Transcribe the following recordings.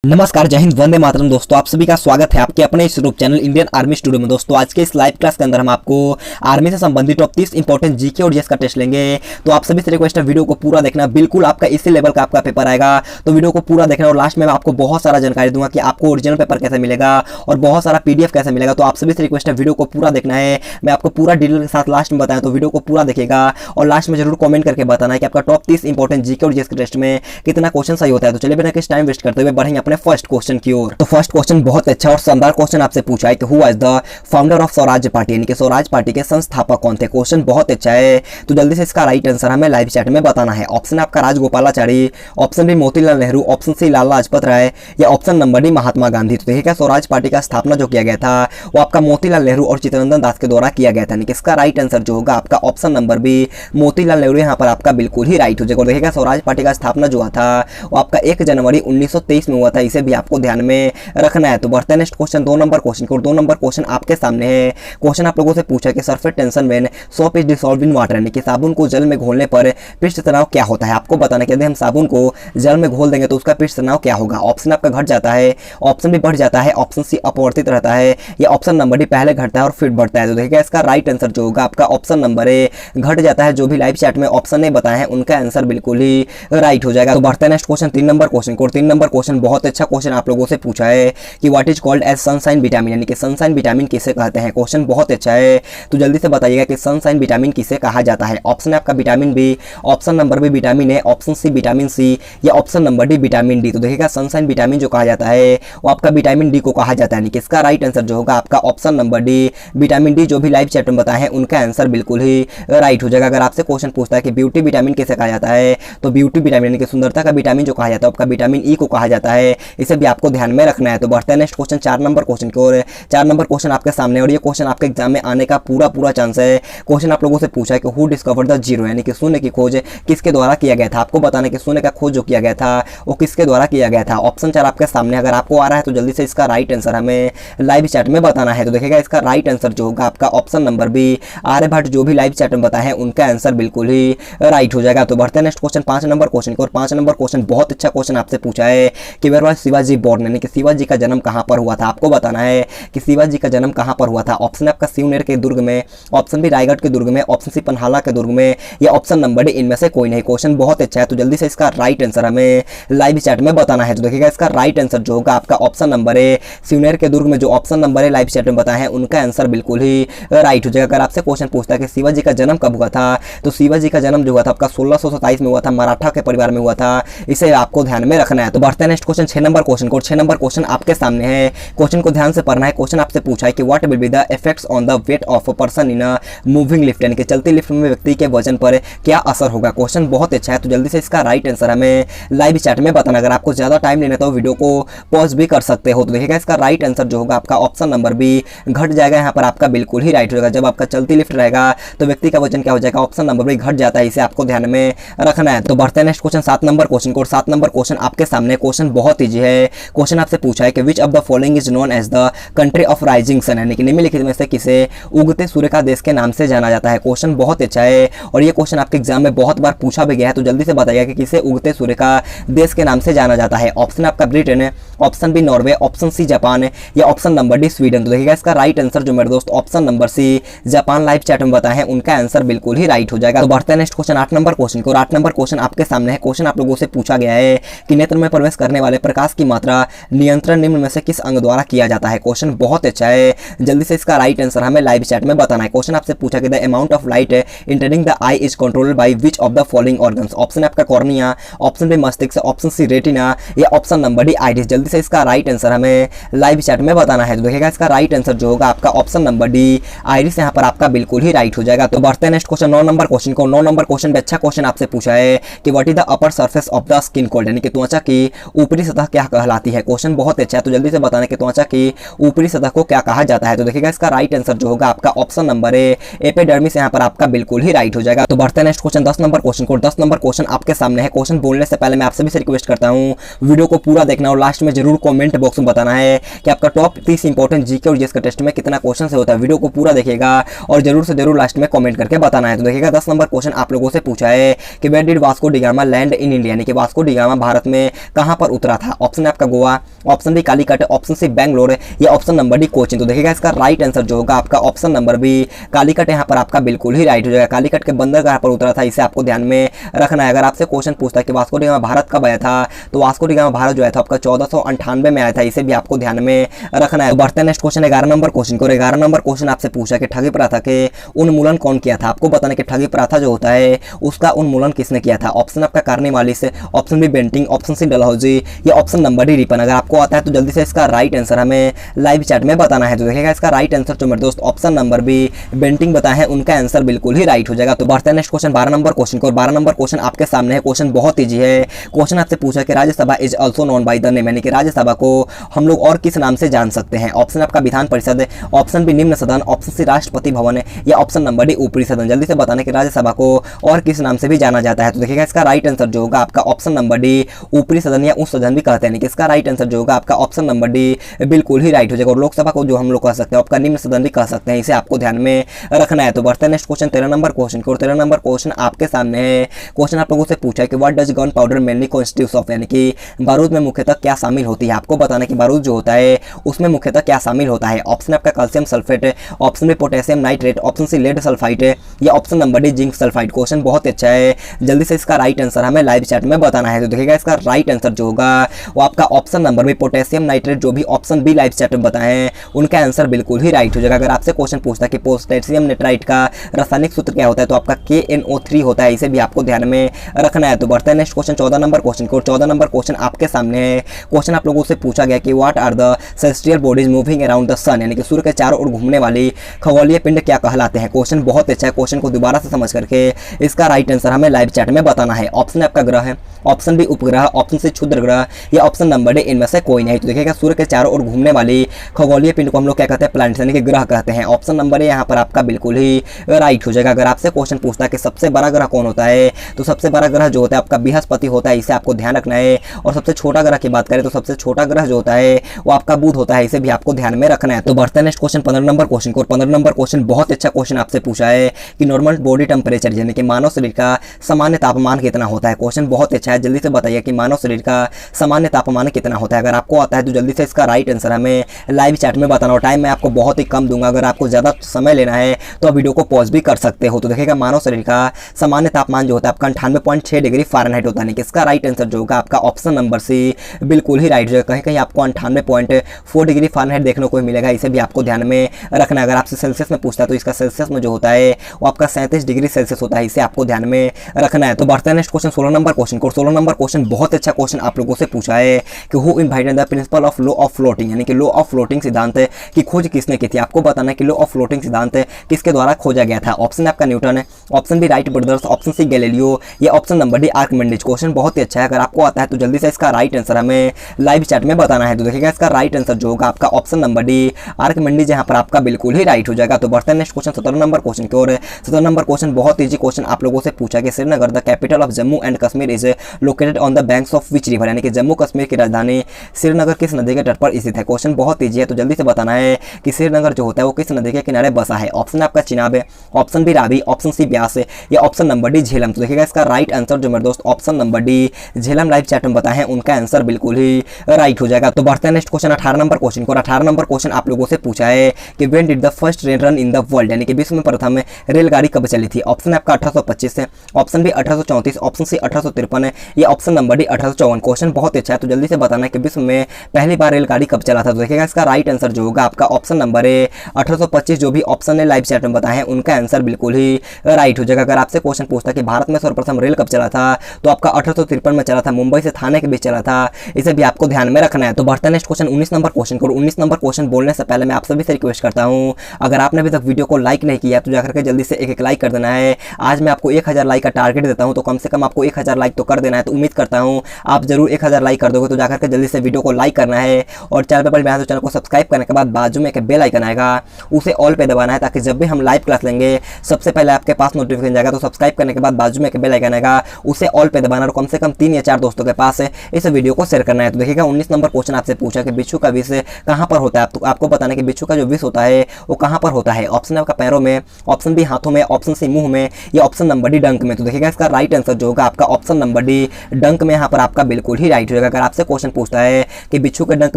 नमस्कार, जय हिंद, वंदे मातरम। दोस्तों आप सभी का स्वागत है आपके अपने इस YouTube channel Indian army studio में। दोस्तों आज के इस लाइव क्लास के अंदर हम आपको आर्मी से संबंधित टॉप 30 इंपॉर्टेंट जीके और जीएस का टेस्ट लेंगे। तो आप सभी से रिक्वेस्ट है वीडियो को पूरा देखना, बिल्कुल आपका इसी लेवल का आपका पेपर आएगा। तो वीडियो को पूरा देखना और लास्ट में मैं आपको बहुत सारा जानकारी दूंगा कि आपको ओरिजिनल पेपर कैसे मिलेगा और बहुत सारा पीडीएफ कैसे मिलेगा। तो आप सभी से रिक्वेस्ट है वीडियो को पूरा देखना है, मैं आपको पूरा डिटेल के साथ लास्ट में बताया। तो वीडियो को पूरा देखिएगा और लास्ट में जरूर कमेंट करके बताना है कि आपका टॉप 30 इंपॉर्टेंट जीके और जीएस के टेस्ट में कितना क्वेश्चन सही होता है। तो चलिए बिना किसी टाइम वेस्ट करते हुए बढ़ेंगे अपने फर्स्ट क्वेश्चन की ओर। तो फर्स्ट क्वेश्चन बहुत अच्छा और शानदार क्वेश्चन आपसे पूछा है कि who was the founder of Swaraj party, यानी कि स्वराज पार्टी के संस्थापक कौन थे। क्वेश्चन बहुत अच्छा है, तो जल्दी से इसका राइट आंसर हमें लाइव चैट में बताना है। ऑप्शन है आपका Rajagopalachari, option B Motilal Nehru, option C Lala Lajpat Rai या option number D Mahatma Gandhi. तो देखिएगा स्वराज पार्टी का स्थापना जो किया गया था वो आपका मोतीलाल नेहरू और चित्तरंजन दास के द्वारा किया गया था, यानी कि इसका राइट आंसर जो होगा आपका option number B Motilal Nehru यहाँ पर आपका बिल्कुल ही राइट हो जाएगा। और देखिएगा स्वराज पार्टी का स्थापना जो हुआ था वो आपका 1 जनवरी 1923 में हुआ था, इसे भी आपको ध्यान में रखना है। तो बढ़ते हैं नेक्स्ट क्वेश्चन 2 नंबर क्वेश्चन को। 2 नंबर क्वेश्चन आपके सामने है। क्वेश्चन आप लोगों से पूछा कि surface tension when soap is dissolved in water, यानी कि साबुन को जल में घोलने पर पृष्ठ तनाव क्या होता है। आपको बताना कि यदि हम साबुन को जल में घोल देंगे तो उसका पृष्ठ तनाव क्या होगा। ऑप्शन आपका घट जाता है, ऑप्शन बी बढ़ जाता है, ऑप्शन सी अपवर्तित रहता है या ऑप्शन नंबर डी पहले घटता है और फिर बढ़ता है। तो देखिएगा इसका राइट आंसर जो होगा आपका ऑप्शन नंबर ए घट जाता है। जो भी लाइव चैट में ऑप्शन नहीं बताए हैं उनका आंसर बिल्कुल ही राइट हो जाएगा। तो बढ़ते हैं नेक्स्ट क्वेश्चन 3 नंबर क्वेश्चन को। 3 नंबर क्वेश्चन बहुत अच्छा क्वेश्चन आप लोगों से पूछा है कि what is called as sunshine vitamin, यानी कि सनशाइन विटामिन किसे कहते हैं। क्वेश्चन बहुत अच्छा है, तो जल्दी से बताइएगा कि सनशाइन विटामिन किसे कहा जाता है। ऑप्शन है आपका vitamin B, option number B vitamin A, option C vitamin C या option number D vitamin D. तो देखिएगा सनशाइन विटामिन जो कहा जाता है वो आपका विटामिन डी को कहा जाता है, यानी कि इसका राइट आंसर जो होगा आपका option number D vitamin D. जो भी लाइव चैट में बताए हैं उनका आंसर बिल्कुल ही राइट हो जाएगा। अगर आपसे क्वेश्चन पूछता है कि ब्यूटी विटामिन किसे कहा जाता है, तो ब्यूटी विटामिन यानी कि सुंदरता का विटामिन जो कहा जाता है आपका विटामिन ई को कहा जाता है, इसे भी आपको ध्यान में रखना है। तो बढ़ते हैं नेक्स्ट क्वेश्चन 4 नंबर क्वेश्चन की ओर। 4 नंबर क्वेश्चन आपके सामने और ये क्वेश्चन आपके एग्जाम में आने का पूरा चांस है। क्वेश्चन आप लोगों से पूछा है कि हु डिस्कवर्ड द जीरो, यानी कि शून्य की खोज किसके द्वारा किया गया था। आपको बताना कि शून्य का खोज जो किया गया था वो किसके द्वारा किया गया था। ऑप्शन 4 आपके सामने, अगर आपको आ रहा है तो जल्दी से इसका राइट आंसर हमें लाइव चैट में बताना है। तो देखिएगा इसका राइट आंसर जो होगा आपका ऑप्शन नंबर बी आर्यभट्ट। जो भी लाइव चैट में बताए हैं उनका आंसर बिल्कुल ही राइट हो जाएगा। तो बढ़ते हैं नेक्स्ट क्वेश्चन 5 नंबर क्वेश्चन को। और 5 नंबर क्वेश्चन बहुत अच्छा क्वेश्चन आपसे पूछा है कि वेयर वाज शिवाजी बोर्न, यानी कि शिवाजी का जन्म कहां पर हुआ था। आपको बताना है कि शिवाजी का जन्म कहां पर हुआ था। ऑप्शन आपका शिवनेर के दुर्ग में, ऑप्शन बी रायगढ़ के दुर्ग में, ऑप्शन सी पन्हाला के दुर्ग में या ऑप्शन नंबर डी इनमें से कोई नहीं। क्वेश्चन बहुत अच्छा है, तो जल्दी से इसका राइट आंसर हमें लाइव चैट में बताना है। तो देखिएगा इसका राइट आंसर जो होगा आपका ऑप्शन नंबर ए शिवनेर के दुर्ग में। जो option number A live chat में बताए हैं उनका आंसर बिल्कुल ही राइट हो जाएगा। अगर आपसे क्वेश्चन पूछता है कि शिवाजी का जन्म कब हुआ था, तो शिवाजी का जन्म जो हुआ था आपका 1627 में हुआ था, मराठा के परिवार में हुआ था, इसे आपको ध्यान में रखना है। तो बढ़ते हैं नेक्स्ट क्वेश्चन 6 नंबर क्वेश्चन को। 6 नंबर क्वेश्चन आपके सामने है, क्वेश्चन को ध्यान से पढ़ना है। क्वेश्चन आपसे पूछा है कि what will be the effects on the weight of a person in a moving lift, यानी कि चलती लिफ्ट में व्यक्ति के वजन पर क्या असर होगा। क्वेश्चन बहुत अच्छा है, तो जल्दी से इसका राइट आंसर हमें लाइव चैट में बताना। अगर आपको ज्यादा टाइम लेना तो वीडियो को पॉज भी कर सकते हो। तो देखिएगा इसका राइट आंसर जो होगा आपका ऑप्शन नंबर बी घट जाएगा, यहाँ पर आपका बिल्कुल ही राइट होगा। जब आपका चलती लिफ्ट रहेगा तो व्यक्ति का वजन क्या हो जाएगा, ऑप्शन नंबर बी घट जाता है, इसे आपको ध्यान में रखना है। तो बढ़ते हैं नेक्स्ट क्वेश्चन 7 नंबर क्वेश्चन को। 7 नंबर क्वेश्चन आपके सामने, क्वेश्चन बहुत ईजी है। क्वेश्चन आपसे पूछा है कि which of the following is known as the country of rising sun, यानी कि निम्नलिखित में से किसे उगते सूर्य का देश के नाम से जाना जाता है। क्वेश्चन बहुत अच्छा है और ये क्वेश्चन आपके एग्जाम में बहुत बार पूछा भी गया है, तो जल्दी से बताइएगा कि किसे उगते सूर्य का देश के नाम से जाना जाता है। ऑप्शन आपका Britain, option B Norway, option C Japan या ऑप्शन नंबर डी स्वीडन। तो देखिएगा इसका राइट आंसर जो मेरे दोस्त option number C Japan live chat में बताए हैं उनका आंसर बिल्कुल ही राइट हो जाएगा। तो बढ़ते हैं नेक्स्ट क्वेश्चन 8 नंबर क्वेश्चन को। 8 नंबर क्वेश्चन आपके सामने है। क्वेश्चन आप लोगों से पूछा गया है कि नेत्र में प्रवेश करने वाले प्रकाश की मात्रा नियंत्रण निम्न में से किस अंग द्वारा किया जाता है। क्वेश्चन बहुत अच्छा है, जल्दी से इसका राइट आंसर हमें लाइव चैट में बताना है। क्वेश्चन आपसे पूछा कि the amount of light entering the eye is controlled by which of the following organs. Option आपका कॉर्निया, ऑप्शन बी मस्तिष्क, ऑप्शन सी रेटिना या ऑप्शन नंबर डी आइरिस। जल्दी से इसका राइट आंसर हमें लाइव चैट में बताना है। तो देखिएगा इसका राइट आंसर जो होगा आपका ऑप्शन नंबर डी आइरिस, यहाँ पर आपका बिल्कुल ही राइट हो जाएगा। तो बढ़ते हैं नेक्स्ट क्वेश्चन 9 नंबर क्वेश्चन को। 9 नंबर क्वेश्चन में अच्छा क्वेश्चन आपसे पूछा है कि what is the upper surface of the skin cold, यानी कि त्वचा की ऊपरी सतह क्या कहलाती है। क्वेश्चन बहुत अच्छा है, तो जल्दी से बताना कि त्वचा की ऊपरी सतह को क्या कहा जाता है। तो देखिएगा इसका राइट आंसर जो होगा आपका ऑप्शन नंबर ए एपिडर्मिस, यहाँ पर आपका बिल्कुल ही राइट हो जाएगा। तो बढ़ते हैं नेक्स्ट क्वेश्चन 10 नंबर क्वेश्चन को। 10 नंबर क्वेश्चन आपके सामने है। क्वेश्चन बोलने से पहले मैं आप सभी से रिक्वेस्ट करता हूँ वीडियो को पूरा देखना और लास्ट में जरूर कमेंट बॉक्स में बताना है कि आपका टॉप 30 इंपॉर्टेंट जीके और जीएस का टेस्ट में कितना क्वेश्चन से होता है। वीडियो को पूरा देखिएगा और जरूर से जरूर लास्ट में कमेंट करके बताना है। तो देखिएगा 10 नंबर क्वेश्चन आप लोगों से पूछा है कि where did Vasco da Gama land in India, यानी कि वास्को डी गामा भारत में कहां पर उतरा था। था? ऑप्शन है आपका Goa, option B Calicut, option C Bangalore या ऑप्शन नंबर डी कोचीन। तो देखिएगा इसका राइट आंसर जो होगा आपका ऑप्शन नंबर बी कालीकट यहाँ पर आपका बिल्कुल ही राइट हो जाएगा। कालीकट के बंदरगाह पर उतरा था, इसे आपको ध्यान में रखना है। अगर आपसे क्वेश्चन पूछता है कि वास्को डी गामा भारत कब आया था, तो वास्को डी गामा भारत जो आया था आपका 1498 में आया था, इसे भी आपको ध्यान में रखना है। तो बढ़ते हैं नेक्स्ट क्वेश्चन 11 नंबर क्वेश्चन को। 11 नंबर क्वेश्चन आपसे पूछा कि ठगी प्रथा के उन्मूलन कौन किया था? आपको बताना कि ठगी प्रथा जो होता है उसका उन्मूलन किसने किया था? ऑप्शन आपका Cornwallis, option B Bentinck, option C Dalhousie या ऑप्शन नंबर डी रिपन। अगर आपको आता है तो जल्दी से इसका राइट आंसर हमें लाइव चैट में बताना है। तो देखिएगा इसका राइट आंसर जो मेरे दोस्त ऑप्शन नंबर बी बेंटिंग बताए हैं, उनका आंसर बिल्कुल ही राइट हो जाएगा। तो बढ़ते हैं नेक्स्ट क्वेश्चन 12 नंबर क्वेश्चन को। 12 नंबर क्वेश्चन आपके सामने है। क्वेश्चन बहुत ईजी है। क्वेश्चन आपसे पूछा कि Rajya Sabha is also known by the name, यानी कि राज्यसभा को हम लोग और किस नाम से जान सकते हैं? ऑप्शन आपका विधान परिषद, ऑप्शन बी निम्न सदन, ऑप्शन सी राष्ट्रपति भवन या ऑप्शन नंबर डी ऊपरी सदन। जल्दी से बताना कि राज्यसभा को और किस नाम से भी जाना जाता है? तो देखिएगा इसका राइट आंसर जो होगा आपका ऑप्शन नंबर डी ऊपरी सदन या उस सदन भी कहते हैं। इसका राइट आंसर जो होगा आपका ऑप्शन नंबर डी बिल्कुल ही राइट हो जाएगा। और लोकसभा को जो हम लोग कह सकते हैं आपका निम्न सदन भी कह सकते हैं, इसे आपको ध्यान में रखना है। तो बढ़ते हैं नेक्स्ट क्वेश्चन 13 नंबर क्वेश्चन को। 13 नंबर क्वेश्चन आपके सामने है। क्वेश्चन आप लोगों से पूछा है कि what does gun powder mainly constitutes of, यानी कि बारूद में मुख्यतः क्या शामिल होती है? आपको बताना कि बारूद जो होता है उसमें मुख्यतः क्या शामिल होता है? ऑप्शन आपका calcium sulphate, option B potassium nitrate, option C lead sulphide या option number D zinc sulphide. Question बहुत अच्छा है, जल्दी से इसका राइट आंसर हमें लाइव चैट में बताना है। तो देखिएगा इसका राइट आंसर जो होगा वो आपका option number B potassium nitrate, जो भी ऑप्शन बी लाइव चैट में बताए हैं उनका आंसर बिल्कुल ही राइट हो जाएगा। अगर आपसे क्वेश्चन पूछता है कि पोटेशियम नाइट्राइट का रासायनिक सूत्र क्या होता है, तो आपका KNO3 होता है, इसे भी आपको ध्यान में रखना है। तो बढ़ते हैं नेक्स्ट क्वेश्चन 14 नंबर क्वेश्चन को। 14 नंबर क्वेश्चन आपके सामने है। क्वेश्चन आप लोगों से पूछा गया कि what are the celestial bodies moving around the sun, यानी कि सूर्य के चारों ओर घूमने वाली खगोलीय पिंड क्या कहलाते हैं? क्वेश्चन बहुत अच्छा है। क्वेश्चन को दोबारा से समझ करके इसका राइट आंसर हमें लाइव चैट में बताना है। ऑप्शन आपका ग्रह है, ऑप्शन बी उपग्रह, ऑप्शन सी क्षुद्र ग्रह या ऑप्शन नंबर डी इनमें से कोई नहीं। तो देखिएगा सूर्य के चारों ओर घूमने वाली खगोलीय पिंड को हम लोग क्या कहते हैं? प्लैनेट, यानी कि ग्रह कहते हैं। ऑप्शन नंबर ए यहाँ पर आपका बिल्कुल ही राइट हो जाएगा। अगर आपसे क्वेश्चन पूछता है कि सबसे बड़ा ग्रह कौन होता है, तो सबसे बड़ा ग्रह जो होता है आपका बृहस्पति होता है, इसे आपको ध्यान रखना है। और सबसे छोटा ग्रह की बात करें तो सबसे छोटा ग्रह जो होता है वो आपका बुध होता है, इसे भी आपको ध्यान में रखना है। तो बढ़ते हैं नेक्स्ट क्वेश्चन 15 नंबर क्वेश्चन को। 15 नंबर क्वेश्चन बहुत अच्छा क्वेश्चन आपसे पूछा है कि नॉर्मल बॉडी टेम्परेचर, यानी कि मानव शरीर का सामान्य तापमान कितना होता है? क्वेश्चन बहुत अच्छा है, जल्दी से बताइए कि मानव शरीर का सामान्य तापमान कितना होता है? अगर आपको आता है तो जल्दी से इसका राइट आंसर हमें लाइव चैट में बताना। और टाइम मैं आपको बहुत ही कम दूंगा, अगर आपको ज़्यादा समय लेना है तो आप वीडियो को पॉज भी कर सकते हो। तो देखिएगा मानव शरीर का सामान्य तापमान जो होता है आपका 98.6 डिग्री फ़ारेनहाइट होता है। इसका राइट आंसर जो होगा आपका ऑप्शन नंबर सी बिल्कुल ही राइट हो जाएगा। कहीं कहीं आपको 98.4 डिग्री फ़ारेनहाइट देखने को मिलेगा, इसे भी आपको ध्यान में रखना है। अगर आपसे सेल्सियस में पूछता है तो इसका सेल्सियस में जो होता है वो आपका 37 डिग्री सेल्सियस होता है, इसे आपको ध्यान में रखना है। तो बढ़ते हैं नेक्स्ट क्वेश्चन 16 नंबर क्वेश्चन को। 16 नंबर क्वेश्चन बहुत अच्छा क्वेश्चन आप लोगों से पूछा है कि who invented the principle of law of floating, यानी कि लॉ ऑफ फ्लोटिंग सिद्धांत की खोज किसने की थी? आपको बताना है कि लॉ ऑफ फ्लोटिंग सिद्धांत किसके द्वारा खोजा गया था? ऑप्शन आपका न्यूटन है, option B Wright brothers, option C Galileo या option number D Archimedes. Question बहुत ही अच्छा है, अगर आपको आता है तो जल्दी से इसका राइट आंसर हमें लाइव चैट में बताना है। तो देखिएगा इसका राइट आंसर जो होगा आपका ऑप्शन नंबर डी आर्किमिडीज यहाँ पर आपका बिल्कुल ही राइट हो जाएगा। तो बढ़ते हैं नेक्स्ट क्वेश्चन 17 नंबर क्वेश्चन की ओर। 17 नंबर क्वेश्चन बहुत ईजी क्वेश्चन आप लोगों से पूछा कि Srinagar the capital of Jammu and Kashmir is located on the banks of which river, यानी कि जम्मू कश्मीर की राजधानी श्रीनगर किस नदी के तट पर स्थित है? क्वेश्चन बहुत ईजी है, तो जल्दी से बताना है कि श्रीनगर जो होता है वो किस नदी के किनारे बसा है? ऑप्शन आपका चिनाब है, option B Ravi, option C Beas या ऑप्शन नंबर डी झेलम। तो देखिएगा इसका राइट आंसर जो मेरे दोस्त option number D Jhelum live chat में बताए हैं, उनका आंसर बिल्कुल ही राइट हो जाएगा। तो बढ़ते हैं नेक्स्ट क्वेश्चन 18 नंबर क्वेश्चन को। 18 नंबर क्वेश्चन आप लोगों से पूछा है कि when did the first train run in the world, यानी कि विश्व में प्रथम रेलगाड़ी कब चली थी? ऑप्शन आपका 1825 है, ऑप्शन बी 1834, ऑप्शन सी 1853 या ऑप्शन नंबर डी 1854। क्वेश्चन बहुत अच्छा है, तो जल्दी से बताना है कि विश्व में पहली बार रेलगाड़ी कब चला था? तो देखिएगा इसका राइट आंसर जो होगा आपका ऑप्शन नंबर ए 1825, जो भी ऑप्शन है लाइव चैट में बताए हैं उनका आंसर बिल्कुल ही राइट हो जाएगा। अगर आपसे क्वेश्चन पूछता है कि भारत में सर्वप्रथम रेल कब चला था, तो आपका 1853 में चला था, मुंबई से थाने के बीच चला था, इसे भी आपको ध्यान में रखना है। तो बढ़ते हैं नेक्स्ट क्वेश्चन 19 नंबर क्वेश्चन को। 19 नंबर क्वेश्चन बोलने से पहले मैं आप सभी से रिक्वेस्ट करता हूं, अगर आपने अभी तक वीडियो को लाइक नहीं किया तो जाकर के जल्दी से एक लाइक कर देना है। आज मैं आपको 1000 लाइक का टारगेट देता हूं, तो कम से कम आपको 1000 लाइक तो कर देना है। तो उम्मीद करता हूं आप जरूर 1000 लाइक कर दोगे। तो जाकर के जल्दी से वीडियो को लाइक करना है और चैनल पर पहले तो चैनल को सब्सक्राइब करने के बाद बाजू में एक बेल आइकन आएगा, उसे ऑल पे दबाना है, ताकि जब भी हम लाइव क्लास लेंगे सबसे पहले आपके पास नोटिफिकेशन जाएगा। तो सब्सक्राइब करने के बाद बाजू में एक बेल आइकन आएगा, उसे ऑल पे दबाना और कम से कम 3 या 4 दोस्तों के पास इस वीडियो को शेयर करना है। तो देखिएगा 19 नंबर क्वेश्चन आपसे पूछा कि बिच्छू का विष कहां पर होता है? आपको बताना कि बिच्छू का जो विष होता है वो कहां पर होता है? ऑप्शन आपका पैरों में, ऑप्शन बी हाथों में, ऑप्शन सी मुंह में या ऑप्शन नंबर डी डंक में। तो देखिएगा इसका राइट आंसर जो होगा आपका ऑप्शन नंबर डी डंक में यहाँ पर आपका बिल्कुल ही राइट हो जाएगा। अगर आपसे क्वेश्चन पूछता है कि बिच्छू के डंक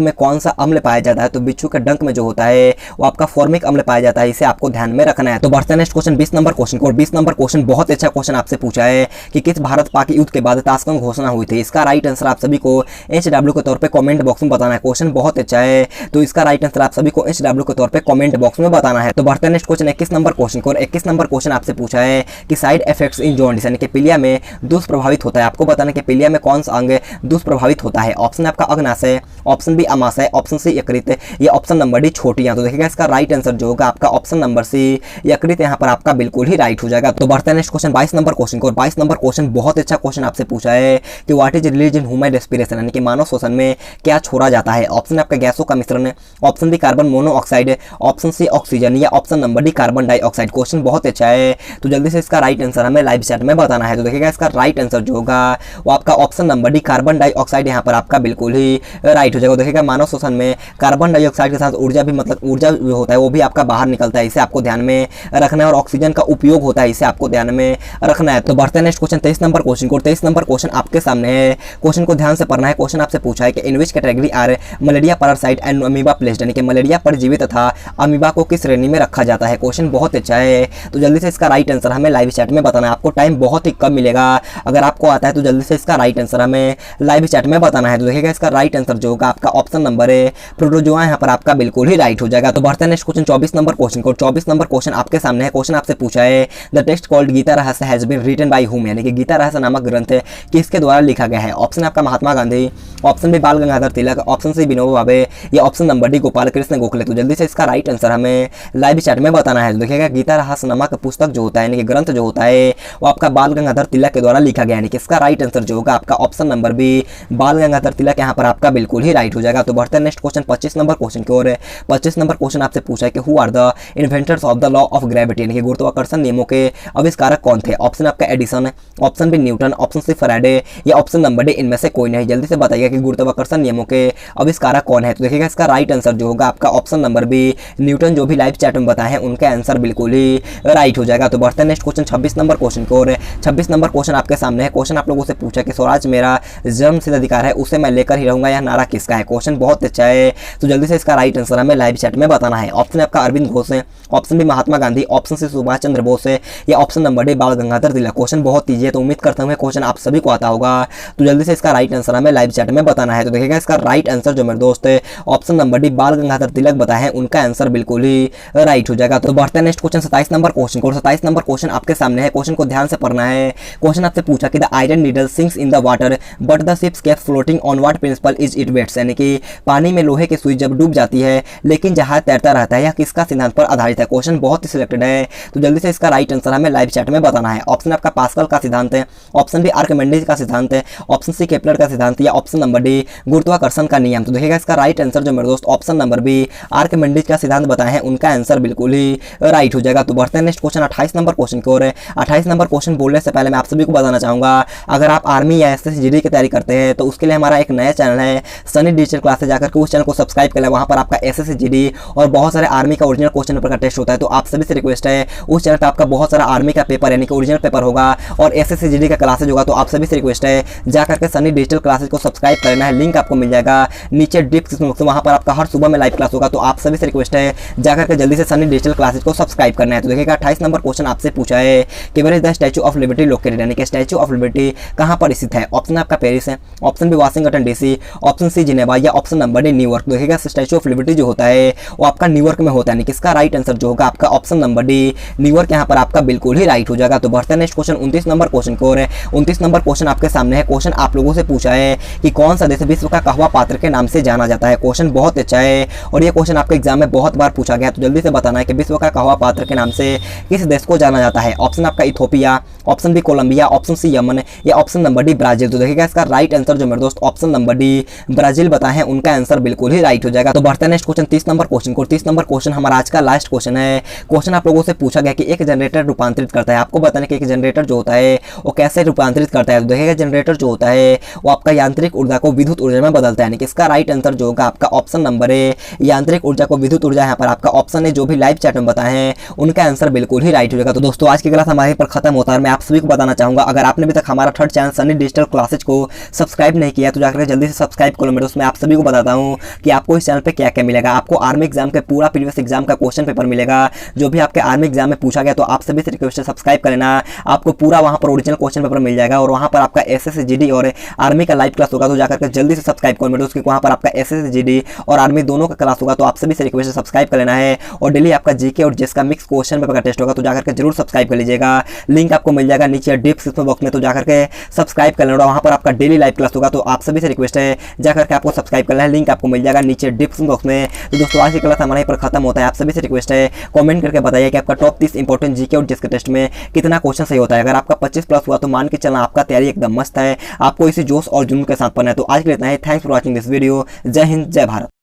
में कौन सा अम्ल पाया जाता है, तो बिच्छू के डंक में जो होता है वो आपका फॉर्मिक अम्ल पाया जाता है। इसे आपको ध्यान में रखना है। तो बढ़ते हैं नेक्स्ट क्वेश्चन 20 नंबर क्वेश्चन को। 20 नंबर क्वेश्चन बहुत अच्छा क्वेश्चन आपसे पूछा है कि किस भारत पाक युद्ध के बाद ताशकंद घोषणा हुई थी। इसका राइट आंसर आप सभी को HW के तौर पे कमेंट बॉक्स में बताना है। क्वेश्चन बहुत अच्छा है, तो इसका राइट आंसर आप सभी को HW के तौर पे कमेंट बॉक्स में बताना है। तो बढ़ते हैं नेक्स्ट क्वेश्चन 21 नंबर क्वेश्चन को। 21 नंबर क्वेश्चन आपसे पूछा है कि साइड इफेक्ट्स इन जॉन्डिस यानी कि पीलिया में दुष्प्रभावित होता है। आपको बताना है कि पीलिया में कौन सा अंग दुष्प्रभावित होता है। ऑप्शन आपका अग्नाशय, ऑप्शन बी अमाशय, ऑप्शन सी यकृत, या ऑप्शन नंबर डी छोटियां। तो देखिएगा इसका राइट आंसर जो होगा आपका ऑप्शन नंबर सी यकृत यहाँ पर आपका बिल्कुल ही राइट हो जाएगा। तो बढ़ते हैं नेक्स्ट क्वेश्चन 22 नंबर क्वेश्चन को। 22 नंबर क्वेश्चन बहुत अच्छा क्वेश्चन आपसे पूछा है कि what is release in human respiration यानी कि मानव श्वसन में क्या छोड़ा जाता है। ऑप्शन आपका गैसों का मिश्रण, option B carbon monoxide, option C oxygen, या option number D carbon dioxide. Question बहुत अच्छा है, तो जल्दी से इसका राइट आंसर हमें लाइव चैट में बताना है। तो देखिएगा इसका राइट आंसर जो होगा वो आपका option number D carbon dioxide यहाँ पर आपका बिल्कुल ही राइट हो जाएगा। देखिएगा मानव श्वसन में कार्बन डाइऑक्साइड के साथ ऊर्जा भी, मतलब ऊर्जा जो होता है वो भी आपका बाहर निकलता है, इसे आपको ध्यान में रखना है। और ऑक्सीजन का उपयोग होता है, इसे आपको ध्यान में रखना है। तो बढ़ते हैं नेक्स्ट क्वेश्चन 23 नंबर क्वेश्चन को। 23 नंबर क्वेश्चन आपके सामने है, क्वेश्चन को ध्यान से पढ़ना है। क्वेश्चन आपसे पूछा है कि in which category are malaria parasite and amoeba placed यानी कि मलेरिया परजीवी तथा अमीबा को किस श्रेणी में रखा जाता है। क्वेश्चन बहुत अच्छा है, तो जल्दी से इसका राइट आंसर हमें लाइव चैट में बताना है। आपको टाइम बहुत ही कम मिलेगा, अगर आपको आता है तो जल्दी से इसका राइट आंसर हमें लाइव चैट में बताना है। तो देखिएगा इसका राइट आंसर जो होगा आपका ऑप्शन नंबर है प्रोटोजोआ यहाँ पर आपका बिल्कुल ही राइट हो जाएगा। तो बढ़ते हैं नेक्स्ट क्वेश्चन 24 नंबर क्वेश्चन को। 24 नंबर क्वेश्चन आपके सामने है। क्वेश्चन आपसे पूछा है द टेक्स्ट कॉल्ड गीता रहस्य has been written by whom यानी कि गीता रहस्य नामक ग्रंथ किसके द्वारा लिखा गया है। ऑप्शन आपका महात्मा गांधी, ऑप्शन बी बाल गंगाधर तिलक, ऑप्शन सी विनोबा भावे, या option number D Gopal Krishna Gokhale. तो जल्दी से इसका राइट आंसर हमें लाइव चैट में बताना है। तो देखिएगा गीता रहस्य नामक पुस्तक जो होता है यानी कि ग्रंथ जो होता है वो आपका बाल गंगाधर तिलक के द्वारा लिखा गया है। यानी कि इसका राइट आंसर जो होगा आपका ऑप्शन नंबर बी बाल गंगाधर तिलक यहाँ पर आपका बिल्कुल ही राइट हो जाएगा। तो बढ़ते हैं नेक्स्ट क्वेश्चन 25 नंबर क्वेश्चन की ओर। 25 नंबर क्वेश्चन आपसे पूछा है कि who are the inventors of the law of gravity यानी कि गुरुत्वाकर्षण नियमों के आविष्कारक कौन थे। ऑप्शन आपका Edison, option B Newton, option C Faraday, या ऑप्शन नंबर डी इनमें से कोई नहीं। जल्दी से बताइएगा कि गुरुत्वाकर्षण नियमों के आविष्कारक कौन है। तो देखिएगा इसका राइट आंसर जो होगा आपका ऑप्शन नंबर बी न्यूटन, जो भी लाइव चैट में बताए हैं उनका आंसर बिल्कुल ही राइट हो जाएगा। तो बढ़ते हैं नेक्स्ट क्वेश्चन 26 नंबर क्वेश्चन की ओर। 26 नंबर क्वेश्चन आपके सामने है। क्वेश्चन आप लोगों से पूछा कि स्वराज मेरा जन्मसिद्ध अधिकार है, उसे मैं लेकर ही रहूंगा, यह नारा किसका है। क्वेश्चन बहुत अच्छा है, तो जल्दी से इसका राइट आंसर हमें लाइव चैट में बताना है। ऑप्शन आपका अरविंद घोष है, option B Mahatma Gandhi, option C Subhash Chandra Bose है, या ऑप्शन नंबर डी बाल गंगाधर तिलक। क्वेश्चन बहुत ईजी है, तो उम्मीद करता हूँ क्वेश्चन आप सभी को आता होगा। तो जल्दी से इसका राइट आंसर हमें लाइव चैट में बताना है। तो देखिएगा इसका राइट आंसर जो मेरे दोस्त है ऑप्शन नंबर डी बाल गंगाधर तिलक बताए हैं, उनका आंसर बिल्कुल ही राइट हो जाएगा। तो बढ़ते हैं नेक्स्ट क्वेश्चन 27 नंबर क्वेश्चन को। 27 नंबर क्वेश्चन आपके सामने है। क्वेश्चन को ध्यान से पढ़ना है। क्वेश्चन आपसे पूछा कि the iron needle sinks in the water but the ships kept floating on what principle is it weights यानी कि पानी में लोहे की सुई जब डूब जाती है लेकिन जहाज तैरता रहता है, यह किसका सिद्धांत पर आधारित है। क्वेश्चन बहुत ही सिलेक्टेड है, तो जल्दी से इसका राइट आंसर हमें लाइव चैट में बताना है। ऑप्शन आपका पास्कल का सिद्धांत है, ऑप्शन बी आर्किमिडीज का सिद्धांत है, ऑप्शन सी केपलर का सिद्धांत, या ऑप्शन नंबर डी गुरुत्वाकर्षण का नियम। तो देखिएगा इसका राइट आंसर जो मेरे दोस्त ऑप्शन नंबर बी आर्किमिडीज का सिद्धांत बताए हैं, उनका आंसर बिल्कुल ही राइट हो जाएगा। तो बढ़ते हैं नेक्स्ट क्वेश्चन 28 नंबर क्वेश्चन की ओर। 28 नंबर क्वेश्चन बोलने से पहले मैं आप सभी को बताना चाहूंगा, अगर आप आर्मी या एसएससी जीडी की तैयारी करते हैं तो उसके लिए हमारा एक नया चैनल है सनी डिजिटल क्लासेस, जाकर के उस चैनल को सब्सक्राइब कर लें। वहां पर आपका एसएससी जीडी और बहुत सारे आर्मी का ओरिजिनल क्वेश्चन पेपर का टेस्ट होता है। तो आप सभी से रिक्वेस्ट है, उस चैनल पर आपका बहुत सारा आर्मी का पेपर यानी कि ओरिजिनल पेपर होगा और एसएससी जीडी का क्लासेज होगा। तो आप सभी से रिक्वेस्ट है, जाकर के सनी डिजिटल क्लासेस को सब्सक्राइब करना है। लिंक आपको मिल जाएगा नीचे डिस्क्रिप्शन बॉक्स में, वहां पर आपका हर सुबह में लाइव क्लास होगा। तो आप सभी से रिक्वेस्ट है, जाकर के जल्दी से सनी डिजिटल क्लासेस को सब्सक्राइब करना है। तो देखिएगा 28 नंबर क्वेश्चन आपसे पूछा है कि where is the Statue of Liberty located यानी कि स्टैच्यू ऑफ लिबर्टी कहां पर स्थित है। ऑप्शन आपका पेरिस है, option B Washington DC, option C Geneva, या ऑप्शन नंबर डी न्यूयॉर्क। देखिएगा स्टैच्यू ऑफ लिबर्टी जो होता है वो आपका न्यूयॉर्क में होता है, यानी कि इसका राइट आंसर जो होगा आपका ऑप्शन नंबर डी न्यूयॉर्क यहाँ पर आपका बिल्कुल ही राइट हो जाएगा। तो बढ़ते हैं नेक्स्ट क्वेश्चन 29 नंबर क्वेश्चन को। 29 नंबर क्वेश्चन आपके सामने है। क्वेश्चन आप लोगों से पूछा है कि कौन सा देश विश्व का कहवा पात्र के नाम से जाना जाता है। क्वेश्चन बहुत अच्छा है और ये क्वेश्चन आपके एग्जाम में बहुत बार पूछा गया, तो जल्दी से बताना है कि विश्व का कहवा पात्र के नाम से किस देश को जाना जाता है। ऑप्शन आपका Ethiopia, option B Colombia, option C Yemen, या ऑप्शन नंबर डी ब्राजील। तो देखिएगा इसका राइट आंसर जो मेरे दोस्त ऑप्शन नंबर डी ब्राजील बताए हैं, उनका आंसर बिल्कुल ही राइट हो जाएगा। तो बढ़ते हैं नेक्स्ट क्वेश्चन 30 नंबर क्वेश्चन को। 30 नंबर क्वेश्चन हमारा आज का लास्ट क्वेश्चन है। क्वेश्चन आप लोगों से पूछा गया कि एक जनरेटर रूपांतरित करता है, आपको बताना कि एक जनरेटर जो होता है वो कैसे रूपांतरित करता है। तो देखिएगा जनरेटर जो होता है वो आपका यांत्रिक ऊर्जा को विद्युत ऊर्जा में बदलता है, यानी कि इसका राइट आंसर जो होगा आपका ऑप्शन नंबर है यांत्रिक ऊर्जा को विद्युत ऊर्जा। यहाँ पर आपका ऑप्शन है, जो भी लाइव चैट में बताए हैं उनका आंसर बिल्कुल ही राइट हो जाएगा। तो दोस्तों आज की क्लास हमारे पर खत्म होता है। मैं आप सभी को बताना चाहूंगा, अगर आपने अभी तक हमारा third channel Sunny digital classes को सब्सक्राइब सब्सक्राइब नहीं किया तो जाकर जल्दी से सब्सक्राइब करो। मैं दोस्त मैं आप सभी को बताता हूँ कि आपको इस चैनल पे क्या क्या मिलेगा। आपको आर्मी एग्जाम के पूरा प्रीवियस एग्जाम का क्वेश्चन पेपर मिलेगा, जो भी आपके आर्मी एग्जाम में पूछा गया। तो आप सभी से रिक्वेस्ट है सब्सक्राइब कर लेना, आपको पूरा वहाँ पर ओरिजिनल क्वेश्चन पेपर मिल जाएगा और वहाँ पर आपका एसएससी जीडी और आर्मी का लाइव क्लास होगा। तो जाकर जल्दी से सब्सक्राइब करो मेरे दोस्त, वहाँ पर आपका एसएससी जीडी और आर्मी दोनों का क्लास होगा। तो आप सभी से रिक्वेस्ट है सब्सक्राइब कर लेना है और डेली आपका जीके और जेएस का मिक्स क्वेश्चन पेपर का टेस्ट होगा। तो जाकर जरूर सब्सक्राइब कर लीजिएगा, लिंक आपको मिल जाएगा नीचे डिस्क्रिप्शन बॉक्स में। तो जाकर के सब्सक्राइब कर लेना, वहाँ पर आपका डेली लाइव क्लास होगा। तो आप सभी से रिक्वेस्ट है जाकर के आपको सब्सक्राइब करना है, लिंक आपको मिल जाएगा नीचे डिस्क्रिप्शन बॉक्स में। तो दोस्तों आज की क्लास हमारे यहाँ पर खत्म होता है। आप सभी से रिक्वेस्ट है कमेंट करके बताइए कि आपका टॉप 30 इंपॉर्टेंट जीके और जेएस के टेस्ट में कितना क्वेश्चन सही होता है। अगर आपका 25 प्लस हुआ तो मान के चलना आपका तैयारी एकदम मस्त है, आपको इसी जोश और जुनून के साथ पढ़ना है। तो आज के लिए इतना ही। Thanks for watching this video. जय हिंद, जय भारत।